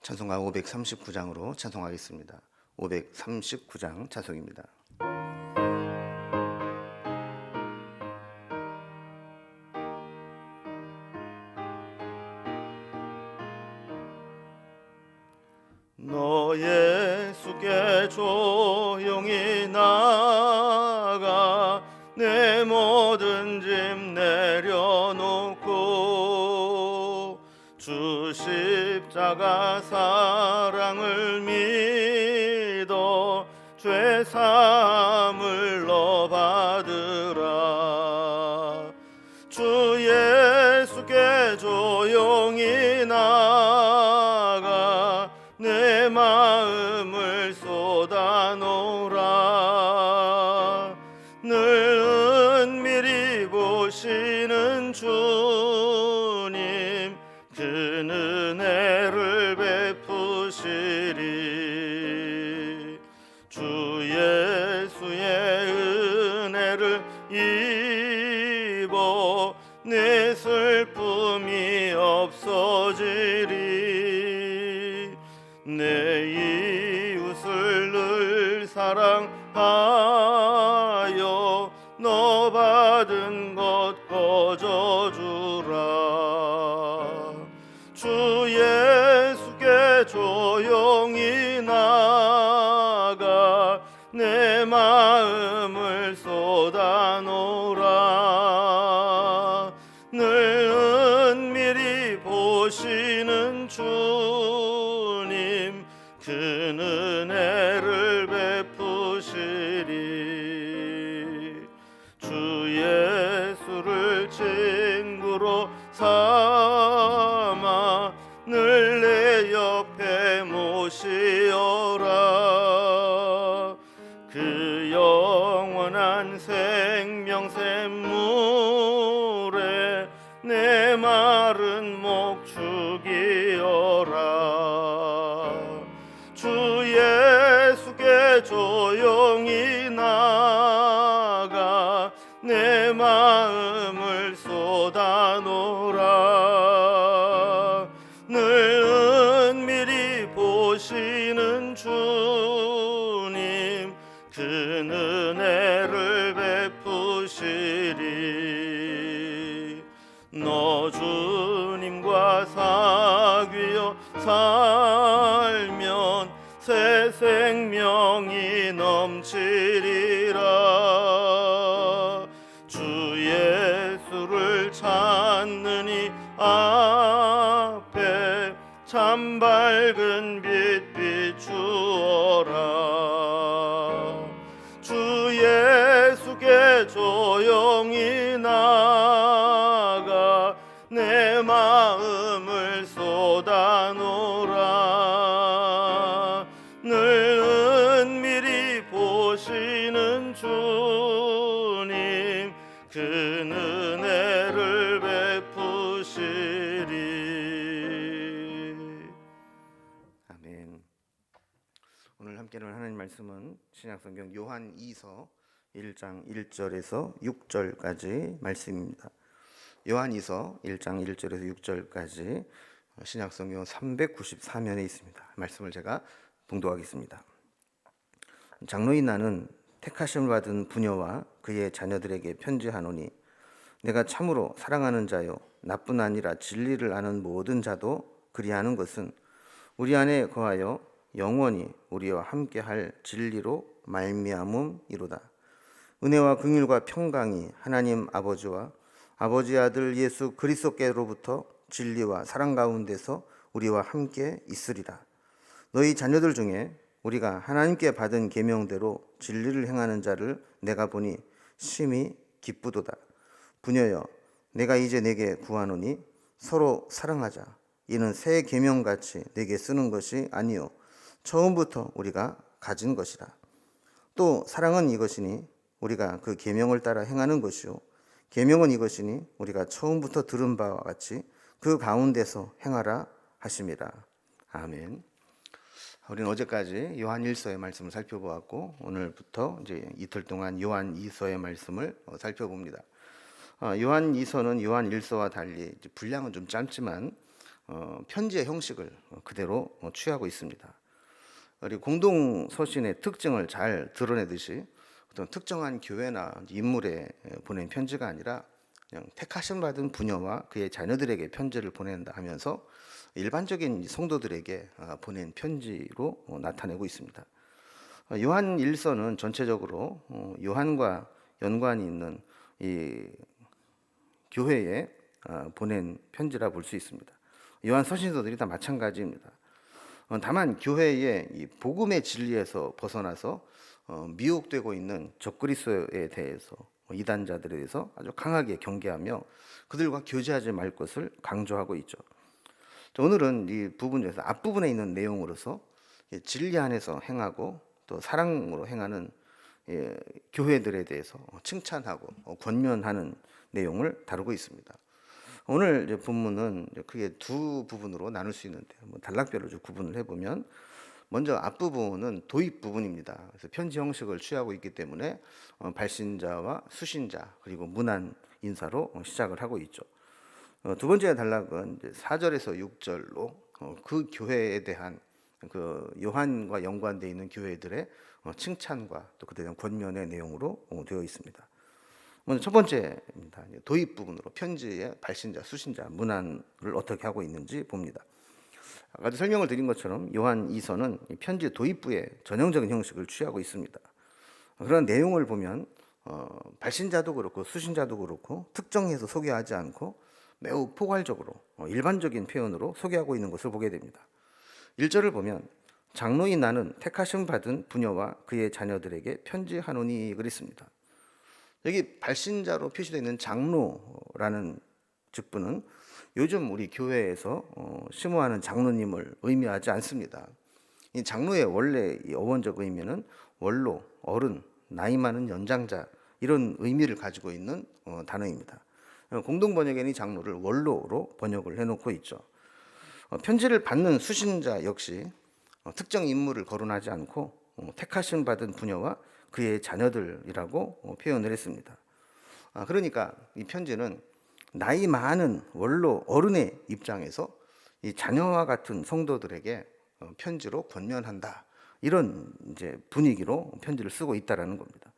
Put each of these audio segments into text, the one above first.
찬송가 539장으로 찬송하겠습니다. 539장 찬송입니다. 너 예수께 조용히 나아가 내 모든 짐 내려놓고 주 십자가 사랑을 믿어 죄 사함을 너 받으라. 주 예수께 조용히 나아가 내 마음을 쏟아놓으라. 늘 은밀히 보시는 주님, 큰 은혜를 베푸시리. 주 예수의 은혜를 입어 내 슬픔이 없어지리. 내 이웃을 늘 사랑하여 너 받은 것 거저주라. 주 예수께 조용히 나아가 내 마음을 쏟아놓으라. 늘 은밀히 보시는 주님, 큰 은혜를 베푸시리. 주 예수를 친구로 삼아 늘 내 옆에 모시어라. 그 영원한 생명샘물에 내 마른 목 죽이어라. 주 예수께 조용히 나아가 내 마음을 쏟아놓으라. 늘 은밀히 보시는 주님, 큰 은혜를 베푸시리. 너 주님과 사귀어 살면 새 생명이 넘치리라. 주 예수를 찾는 이 앞에 참 밝은 빛 비추어라. 주 예수께 조용히 나아가 내 마음을 쏟아놓으라. 늘 은밀히 보시는 주님, 큰 은혜를 베푸시리. 아멘. 오늘 함께 나눌 하나님 말씀은 신약성경 요한 2서 1장 1절에서 6절까지 말씀입니다. 요한 2서 1장 1절에서 6절까지 신약성경 394면에 있습니다. 말씀을 제가 봉독하겠습니다. 장로인 나는 택하심을 받은 부녀와 그의 자녀들에게 편지하노니 내가 참으로 사랑하는 자요 나뿐 아니라 진리를 아는 모든 자도 그리하는 것은 우리 안에 거하여 영원히 우리와 함께할 진리로 말미암음이로다. 은혜와 긍휼과 평강이 하나님 아버지와 아버지 아들 예수 그리스도께로부터 진리와 사랑 가운데서 우리와 함께 있으리라. 너희 자녀들 중에 우리가 하나님께 받은 계명대로 진리를 행하는 자를 내가 보니 심히 기쁘도다. 부녀여, 내가 이제 내게 구하노니 서로 사랑하자. 이는 새 계명같이 내게 쓰는 것이 아니요 처음부터 우리가 가진 것이라. 또 사랑은 이것이니 우리가 그 계명을 따라 행하는 것이요 계명은 이것이니 우리가 처음부터 들은 바와 같이 그 가운데서 행하라 하심이라. 아멘. 우리는 어제까지 요한 1서의 말씀을 살펴보았고 오늘부터 이제 이틀 동안 요한 2서의 말씀을 살펴봅니다. 요한 2서는 요한 1서와 달리 분량은 좀 짧지만 편지의 형식을 그대로 취하고 있습니다. 그리고 공동 서신의 특징을 잘 드러내듯이 어떤 특정한 교회나 인물에 보낸 편지가 아니라 그냥 택하심 받은 부녀와 그의 자녀들에게 편지를 보낸다 하면서 일반적인 성도들에게 보낸 편지로 나타내고 있습니다. 요한 1서는 전체적으로 요한과 연관이 있는 이 교회에 보낸 편지라 볼 수 있습니다. 요한 서신서들이 다 마찬가지입니다. 다만 교회의 이 복음의 진리에서 벗어나서 미혹되고 있는 적그리스도에 대해서 이단자들에 대해서 아주 강하게 경계하며 그들과 교제하지 말 것을 강조하고 있죠. 오늘은 이 부분 중에서 앞부분에 있는 내용으로서 진리 안에서 행하고 또 사랑으로 행하는 교회들에 대해서 칭찬하고 권면하는 내용을 다루고 있습니다. 오늘 이제 본문은 크게 두 부분으로 나눌 수 있는데 단락별로 좀 구분을 해보면 먼저 앞부분은 도입 부분입니다. 그래서 편지 형식을 취하고 있기 때문에 발신자와 수신자 그리고 문안 인사로 시작을 하고 있죠. 두 번째 단락은 4절에서 6절로 그 교회에 대한 그 요한과 연관되어 있는 교회들의 칭찬과 또 그들에 대한 권면의 내용으로 되어 있습니다. 먼저 첫 번째입니다. 도입 부분으로 편지의 발신자, 수신자, 문안을 어떻게 하고 있는지 봅니다. 아까도 설명을 드린 것처럼 요한 2서는 편지 도입부의 전형적인 형식을 취하고 있습니다. 그런 내용을 보면 발신자도 그렇고 수신자도 그렇고 특정해서 소개하지 않고 매우 포괄적으로 일반적인 표현으로 소개하고 있는 것을 보게 됩니다. 1절을 보면 장로인 나는 택하심 받은 부녀와 그의 자녀들에게 편지하노니 그랬습니다. 여기 발신자로 표시되어 있는 장로라는 직분은 요즘 우리 교회에서 심호하는 장로님을 의미하지 않습니다. 이 장로의 원래 이 어원적 의미는 원로, 어른, 나이 많은 연장자 이런 의미를 가지고 있는 단어입니다. 공동 번역에는 이 장로를 원로로 번역을 해놓고 있죠. 편지를 받는 수신자 역시 특정 인물을 거론하지 않고 택하심 받은 부녀와 그의 자녀들이라고 표현을 했습니다. 그러니까 이 편지는 나이 많은 원로 어른의 입장에서 이 자녀와 같은 성도들에게 편지로 권면한다. 이런 이제 분위기로 편지를 쓰고 있다라는 겁니다.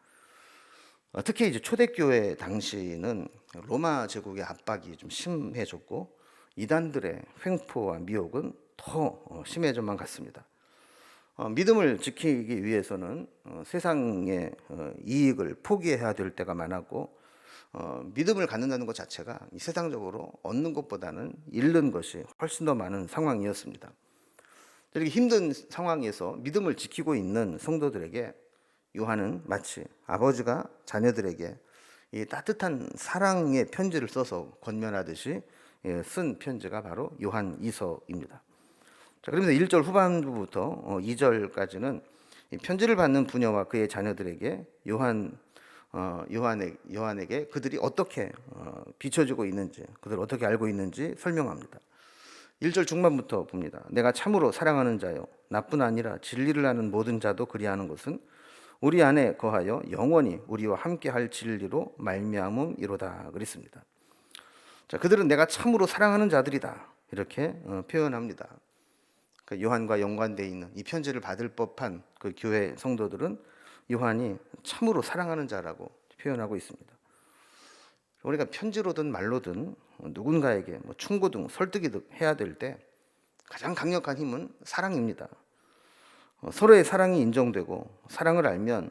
특히 이제 초대교회 당시는 로마 제국의 압박이 좀 심해졌고 이단들의 횡포와 미혹은 더 심해져만 갔습니다. 믿음을 지키기 위해서는 세상의 이익을 포기해야 될 때가 많았고 믿음을 갖는다는 것 자체가 이 세상적으로 얻는 것보다는 잃는 것이 훨씬 더 많은 상황이었습니다. 이렇게 힘든 상황에서 믿음을 지키고 있는 성도들에게 요한은 마치 아버지가 자녀들에게 이 따뜻한 사랑의 편지를 써서 권면하듯이 쓴 편지가 바로 요한 2서입니다. 자, 그러면서 1절 후반부부터 2절까지는 편지를 받는 부녀와 그의 자녀들에게 요한에게 그들이 어떻게 비춰지고 있는지, 그들을 어떻게 알고 있는지 설명합니다. 1절 중반부터 봅니다. 내가 참으로 사랑하는 자요, 나뿐 아니라 진리를 아는 모든 자도 그리하는 것은 우리 안에 거하여 영원히 우리와 함께할 진리로 말미암음이로다 그랬습니다. 자, 그들은 내가 참으로 사랑하는 자들이다 이렇게 표현합니다. 요한과 연관되어 있는 이 편지를 받을 법한 그 교회 성도들은 요한이 참으로 사랑하는 자라고 표현하고 있습니다. 우리가 편지로든 말로든 누군가에게 충고등 설득이든 해야 될 때 가장 강력한 힘은 사랑입니다. 서로의 사랑이 인정되고 사랑을 알면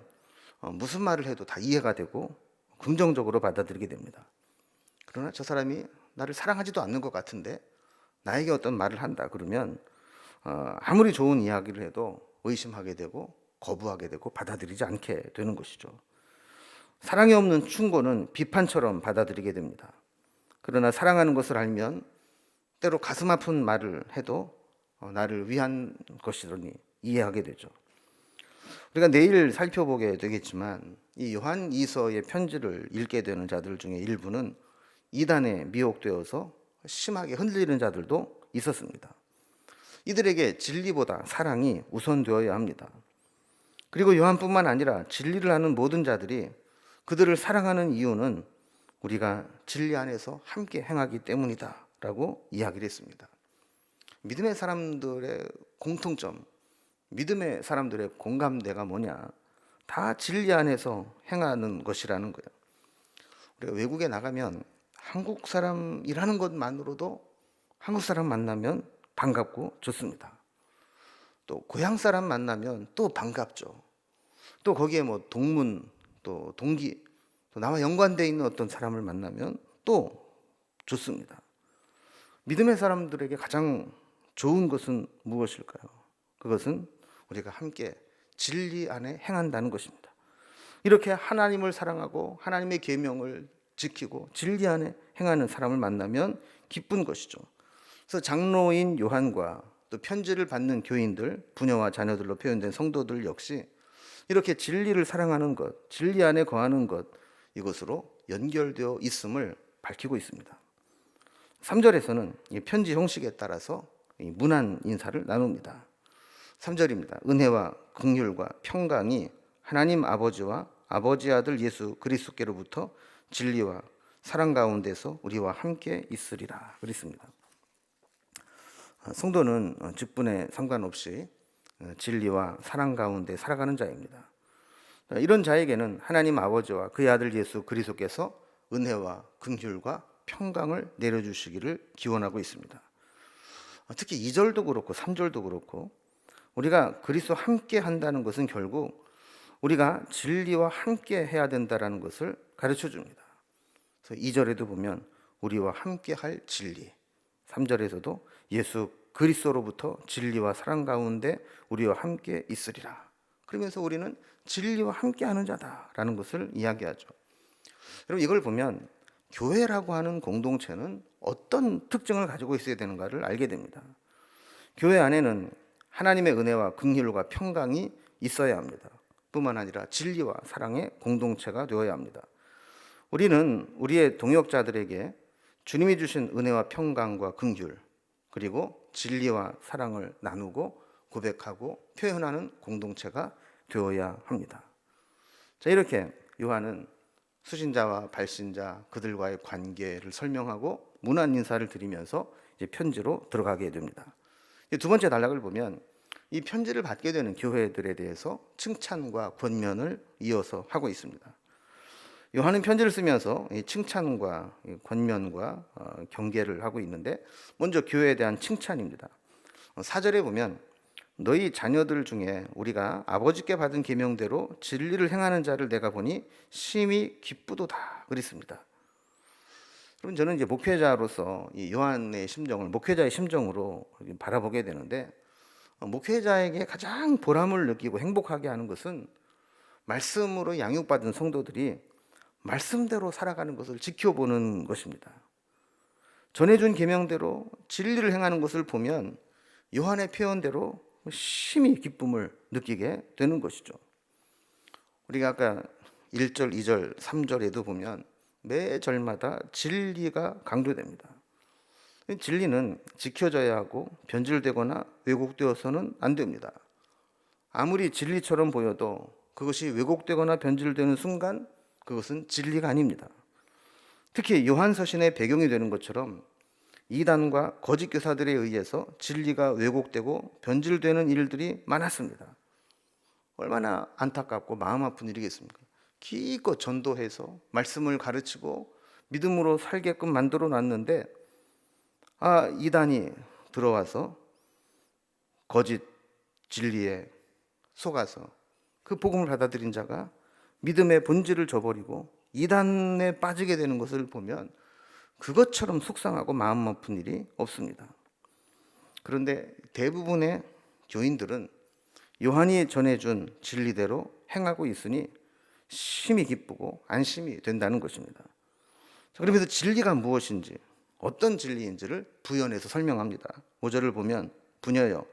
무슨 말을 해도 다 이해가 되고 긍정적으로 받아들이게 됩니다. 그러나 저 사람이 나를 사랑하지도 않는 것 같은데 나에게 어떤 말을 한다 그러면 아무리 좋은 이야기를 해도 의심하게 되고 거부하게 되고 받아들이지 않게 되는 것이죠. 사랑이 없는 충고는 비판처럼 받아들이게 됩니다. 그러나 사랑하는 것을 알면 때로 가슴 아픈 말을 해도 나를 위한 것이더니 이해하게 되죠. 우리가 내일 살펴보게 되겠지만 이 요한 2서의 편지를 읽게 되는 자들 중에 일부는 이단에 미혹되어서 심하게 흔들리는 자들도 있었습니다. 이들에게 진리보다 사랑이 우선되어야 합니다. 그리고 요한뿐만 아니라 진리를 아는 모든 자들이 그들을 사랑하는 이유는 우리가 진리 안에서 함께 행하기 때문이다 라고 이야기를 했습니다. 믿음의 사람들의 공통점, 믿음의 사람들의 공감대가 뭐냐? 다 진리 안에서 행하는 것이라는 거예요. 우리가 외국에 나가면 한국 사람이라는 것만으로도 한국 사람 만나면 반갑고 좋습니다. 또 고향 사람 만나면 또 반갑죠. 또 거기에 뭐 동문, 또 동기, 또 나와 연관되어 있는 어떤 사람을 만나면 또 좋습니다. 믿음의 사람들에게 가장 좋은 것은 무엇일까요? 그것은 우리가 함께 진리 안에 행한다는 것입니다. 이렇게 하나님을 사랑하고 하나님의 계명을 지키고 진리 안에 행하는 사람을 만나면 기쁜 것이죠. 그래서 장로인 요한과 또 편지를 받는 교인들, 부녀와 자녀들로 표현된 성도들 역시 이렇게 진리를 사랑하는 것, 진리 안에 거하는 것, 이것으로 연결되어 있음을 밝히고 있습니다. 3절에서는 이 편지 형식에 따라서 문안 인사를 나눕니다. 3절입니다. 은혜와 긍휼과 평강이 하나님 아버지와 아버지 아들 예수 그리스도께로부터 진리와 사랑 가운데서 우리와 함께 있으리라 그랬습니다. 성도는 직분에 상관없이 진리와 사랑 가운데 살아가는 자입니다. 이런 자에게는 하나님 아버지와 그의 아들 예수 그리스도께서 은혜와 긍휼과 평강을 내려주시기를 기원하고 있습니다. 특히 2절도 그렇고 3절도 그렇고 우리가 그리스도와 함께 한다는 것은 결국 우리가 진리와 함께 해야 된다는 것을 가르쳐 줍니다. 그래서 2절에도 보면 우리와 함께 할 진리, 3절에서도 예수 그리스도로부터 진리와 사랑 가운데 우리와 함께 있으리라. 그러면서 우리는 진리와 함께 하는 자다라는 것을 이야기하죠. 여러분, 이걸 보면 교회라고 하는 공동체는 어떤 특징을 가지고 있어야 되는가를 알게 됩니다. 교회 안에는 하나님의 은혜와 긍휼과 평강이 있어야 합니다. 뿐만 아니라 진리와 사랑의 공동체가 되어야 합니다. 우리는 우리의 동역자들에게 주님이 주신 은혜와 평강과 긍휼, 그리고 진리와 사랑을 나누고 고백하고 표현하는 공동체가 되어야 합니다. 자, 이렇게 요한은 수신자와 발신자 그들과의 관계를 설명하고 문안 인사를 드리면서 이제 편지로 들어가게 됩니다. 두 번째 단락을 보면 이 편지를 받게 되는 교회들에 대해서 칭찬과 권면을 이어서 하고 있습니다. 요한은 편지를 쓰면서 이 칭찬과 권면과 경계를 하고 있는데, 먼저 교회에 대한 칭찬입니다. 4절에 보면 너희 자녀들 중에 우리가 아버지께 받은 계명대로 진리를 행하는 자를 내가 보니 심히 기쁘도다 그랬습니다. 그럼 저는 이제 목회자로서 이 요한의 심정을 목회자의 심정으로 바라보게 되는데, 목회자에게 가장 보람을 느끼고 행복하게 하는 것은 말씀으로 양육받은 성도들이 말씀대로 살아가는 것을 지켜보는 것입니다. 전해준 계명대로 진리를 행하는 것을 보면 요한의 표현대로 심히 기쁨을 느끼게 되는 것이죠. 우리가 아까 1절, 2절, 3절에도 보면 매 절마다 진리가 강조됩니다. 진리는 지켜져야 하고 변질되거나 왜곡되어서는 안 됩니다. 아무리 진리처럼 보여도 그것이 왜곡되거나 변질되는 순간 그것은 진리가 아닙니다. 특히 요한서신의 배경이 되는 것처럼 이단과 거짓 교사들에 의해서 진리가 왜곡되고 변질되는 일들이 많았습니다. 얼마나 안타깝고 마음 아픈 일이겠습니까? 기껏 전도해서 말씀을 가르치고 믿음으로 살게끔 만들어 놨는데 이단이 들어와서 거짓 진리에 속아서 그 복음을 받아들인 자가 믿음의 본질을 저버리고 이단에 빠지게 되는 것을 보면 그것처럼 속상하고 마음 아픈 일이 없습니다. 그런데 대부분의 교인들은 요한이 전해준 진리대로 행하고 있으니 심히 기쁘고 안심이 된다는 것입니다. 그러면서 진리가 무엇인지, 어떤 진리인지를 부연해서 설명합니다. 5절을 보면 부녀여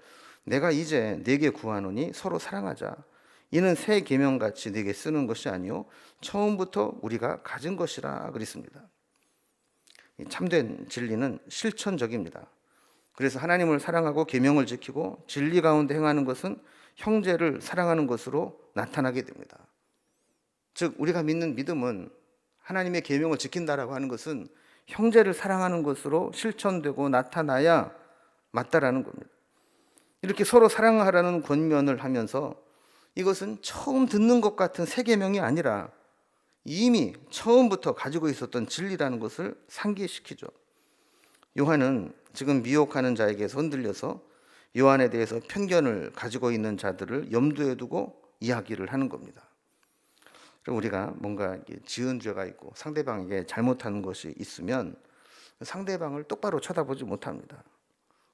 내가 이제 네게 구하노니 서로 사랑하자. 이는 새 계명같이 네게 쓰는 것이 아니요 처음부터 우리가 가진 것이라 그랬습니다. 참된 진리는 실천적입니다. 그래서 하나님을 사랑하고 계명을 지키고 진리 가운데 행하는 것은 형제를 사랑하는 것으로 나타나게 됩니다. 즉 우리가 믿는 믿음은 하나님의 계명을 지킨다라고 하는 것은 형제를 사랑하는 것으로 실천되고 나타나야 맞다라는 겁니다. 이렇게 서로 사랑하라는 권면을 하면서 이것은 처음 듣는 것 같은 새 계명이 아니라 이미 처음부터 가지고 있었던 진리라는 것을 상기시키죠. 요한은 지금 미혹하는 자에게서 흔들려서 요한에 대해서 편견을 가지고 있는 자들을 염두에 두고 이야기를 하는 겁니다. 우리가 뭔가 지은 죄가 있고 상대방에게 잘못한 것이 있으면 상대방을 똑바로 쳐다보지 못합니다.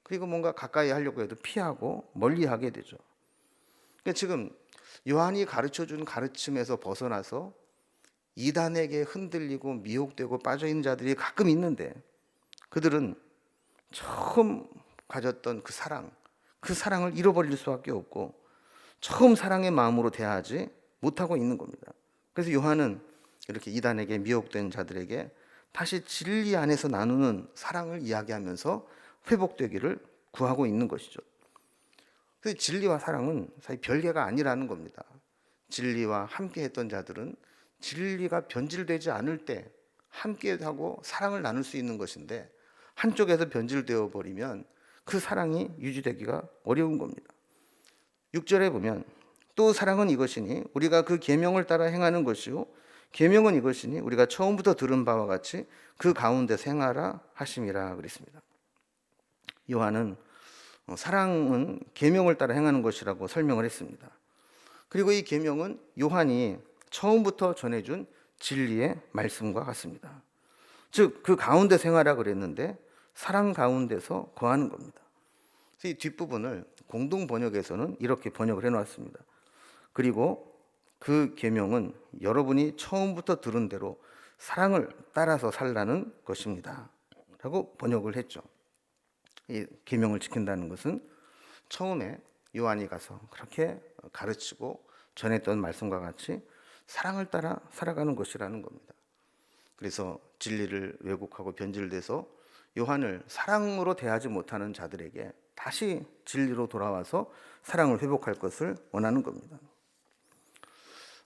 그리고 뭔가 가까이 하려고 해도 피하고 멀리하게 되죠. 그러니까 지금 요한이 가르쳐준 가르침에서 벗어나서 이단에게 흔들리고 미혹되고 빠져있는 자들이 가끔 있는데, 그들은 처음 가졌던 그 사랑을 잃어버릴 수밖에 없고 처음 사랑의 마음으로 대하지 못하고 있는 겁니다. 그래서 요한은 이렇게 이단에게 미혹된 자들에게 다시 진리 안에서 나누는 사랑을 이야기하면서 회복되기를 구하고 있는 것이죠. 그래서 진리와 사랑은 사실 별개가 아니라는 겁니다. 진리와 함께 했던 자들은 진리가 변질되지 않을 때 함께하고 사랑을 나눌 수 있는 것인데, 한쪽에서 변질되어 버리면 그 사랑이 유지되기가 어려운 겁니다. 6절에 보면 또 사랑은 이것이니 우리가 그 계명을 따라 행하는 것이요 계명은 이것이니 우리가 처음부터 들은 바와 같이 그 가운데서 행하라 하심이라 그랬습니다. 요한은 사랑은 계명을 따라 행하는 것이라고 설명을 했습니다. 그리고 이 계명은 요한이 처음부터 전해준 진리의 말씀과 같습니다. 즉 그 가운데서 행하라 그랬는데 사랑 가운데서 거하는 겁니다. 이 뒷부분을 공동 번역에서는 이렇게 번역을 해놓았습니다. 그리고 그 계명은 여러분이 처음부터 들은 대로 사랑을 따라서 살라는 것입니다 라고 번역을 했죠. 이 계명을 지킨다는 것은 처음에 요한이 가서 그렇게 가르치고 전했던 말씀과 같이 사랑을 따라 살아가는 것이라는 겁니다. 그래서 진리를 왜곡하고 변질돼서 요한을 사랑으로 대하지 못하는 자들에게 다시 진리로 돌아와서 사랑을 회복할 것을 원하는 겁니다.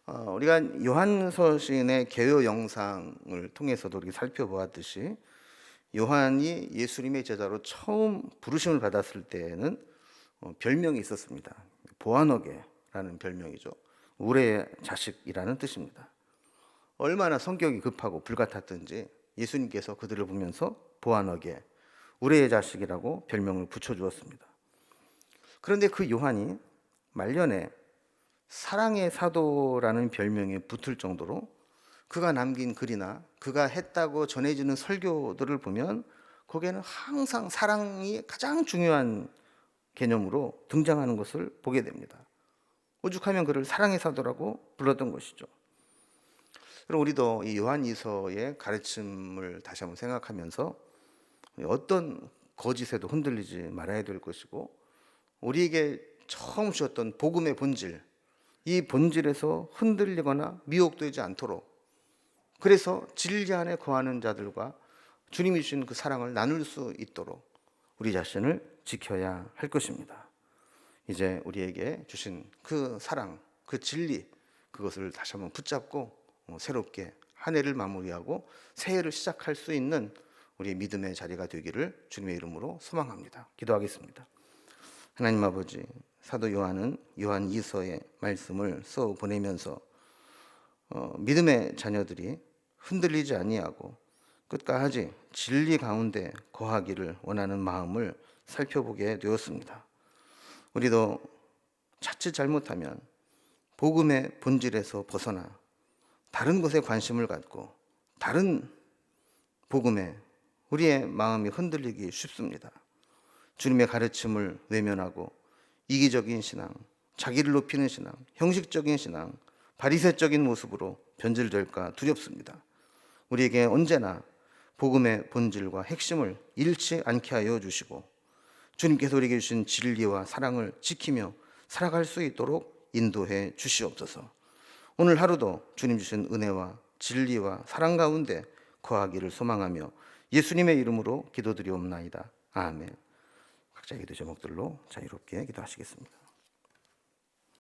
우리가 요한서 시인의 개요 영상을 통해서도 이렇게 살펴보았듯이 요한이 예수님의 제자로 처음 부르심을 받았을 때에는 별명이 있었습니다. 보아너게라는 별명이죠. 우레의 자식이라는 뜻입니다. 얼마나 성격이 급하고 불같았든지 예수님께서 그들을 보면서 보아너게, 우레의 자식이라고 별명을 붙여주었습니다. 그런데 그 요한이 말년에 사랑의 사도라는 별명에 붙을 정도로 그가 남긴 글이나 그가 했다고 전해지는 설교들을 보면 거기에는 항상 사랑이 가장 중요한 개념으로 등장하는 것을 보게 됩니다. 오죽하면 그를 사랑의 사도라고 불렀던 것이죠. 그럼 우리도 이 요한이서의 가르침을 다시 한번 생각하면서 어떤 거짓에도 흔들리지 말아야 될 것이고, 우리에게 처음 주었던 복음의 본질, 이 본질에서 흔들리거나 미혹되지 않도록, 그래서 진리 안에 거하는 자들과 주님이 주신 그 사랑을 나눌 수 있도록 우리 자신을 지켜야 할 것입니다. 이제 우리에게 주신 그 사랑, 그 진리, 그것을 다시 한번 붙잡고 새롭게 한 해를 마무리하고 새해를 시작할 수 있는 우리 믿음의 자리가 되기를 주님의 이름으로 소망합니다. 기도하겠습니다. 하나님 아버지, 사도 요한은 요한 2서의 말씀을 써 보내면서 믿음의 자녀들이 흔들리지 아니하고 끝까지 진리 가운데 거하기를 원하는 마음을 살펴보게 되었습니다. 우리도 자칫 잘못하면 복음의 본질에서 벗어나 다른 것에 관심을 갖고 다른 복음에 우리의 마음이 흔들리기 쉽습니다. 주님의 가르침을 외면하고 이기적인 신앙, 자기를 높이는 신앙, 형식적인 신앙, 바리새적인 모습으로 변질될까 두렵습니다. 우리에게 언제나 복음의 본질과 핵심을 잃지 않게 하여 주시고 주님께서 우리에게 주신 진리와 사랑을 지키며 살아갈 수 있도록 인도해 주시옵소서. 오늘 하루도 주님 주신 은혜와 진리와 사랑 가운데 거하기를 소망하며 예수님의 이름으로 기도드리옵나이다. 아멘. 각자의 기도 제목들로 자유롭게 기도하시겠습니다.